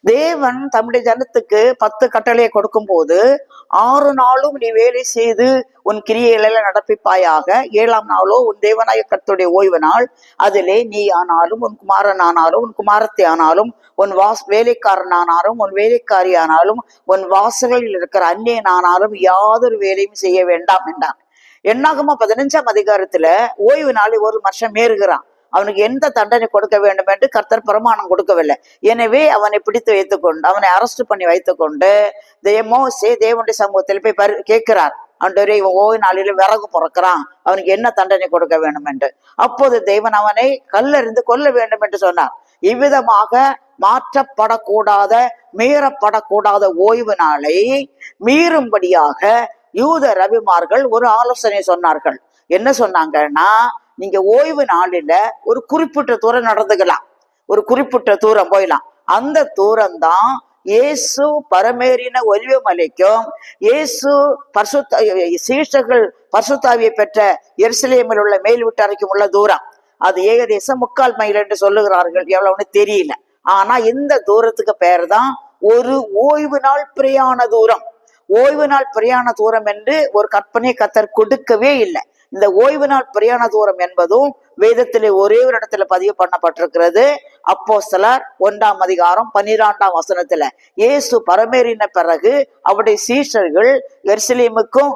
தேவன் தம்முடைய ஜனத்துக்கு 10 கட்டளையை கொடுக்கும் போது 6 நாளும் நீ வேலை செய்து உன் கிரியைகளை நடப்பிப்பாயாக, 7ஆம் நாளோ உன் தேவனாய கர்த்தருடைய ஓய்வு நாள். அதிலே நீ ஆனாலும் உன் குமாரன் ஆனாலும் உன் குமாரத்தை ஆனாலும் உன் வேலைக்காரனானாலும் உன் வேலைக்காரி ஆனாலும் உன் வாசல்களில் இருக்கிற அந்நியன் ஆனாலும் யாதொரு வேலையும் செய்ய வேண்டாம் என்றான். என்னாகுமா 15ஆம் அதிகாரத்துல ஓய்வு நாளை ஒரு மனுஷன் மேறுகிறான். அவனுக்கு எந்த தண்டனை கொடுக்க வேண்டும் என்று கர்த்தர் பிரமாணம் கொடுக்கவில்லை. எனவே அவனை பிடித்து வைத்துக்கொண்டு அவனை அரெஸ்ட் பண்ணி வைத்துக்கொண்டு மோசே தேவனுடைய சமூகத்தில் போய் கேட்கிறார், ஆண்டவரே இவன் ஓய்வு நாளில விறகு பிறக்கிறான், அவனுக்கு என்ன தண்டனை கொடுக்க வேண்டும் என்று. அப்போது தேவன் அவனை கல்லெறிந்து கொல்ல வேண்டும் என்று சொன்னார். இவ்விதமாக மாற்றப்படக்கூடாத மீறப்படக்கூடாத ஓய்வு நாளை மீறும்படியாக யூத ரபிமார்கள் ஒரு ஆலோசனை சொன்னார்கள். என்ன சொன்னாங்கன்னா, நீங்க ஓய்வு நாளில ஒரு குறிப்பிட்ட தூரம் நடந்துக்கலாம், ஒரு குறிப்பிட்ட தூரம் போயிடலாம். அந்த தூரம் தான் இயேசு பரமேறின ஒலிவ மலைக்கும் இயேசு சீஷர்கள் பரிசுத்தாவியை பெற்ற எருசலேமில் உள்ள மேல் வீட்டறைக்கும் உள்ள தூரம். அது ஏகதேசம் 3/4 மைல் என்று சொல்லுகிறார்கள், எவ்வளவுன்னு தெரியல. ஆனா இந்த தூரத்துக்கு பேர் தான் ஒரு ஓய்வு நாள் பிரயாண தூரம். ஓய்வு நாள் பிரயாண தூரம் என்று ஒரு கற்பனையை கர்த்தர் கொடுக்கவே இல்லை. இந்த ஓய்வு நாள் பிரயாண தூரம் என்பதும் வேதத்திலே ஒரே ஒரு இடத்துல பதிவு பண்ணப்பட்டிருக்கிறது. அப்போஸ்தலர் 1ஆம் அதிகாரம் 12ஆம் வசனத்துல இயேசு பரமேறின பிறகு அவருடைய சீஷர்கள் எருசலேமுக்கும்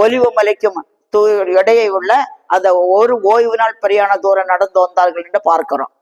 ஒலிவ மலைக்கும் இடையே உள்ள அந்த ஒரு ஓய்வு நாள் பிரயாண தூரம் நடந்து வந்தார்கள் என்று பார்க்கிறோம்.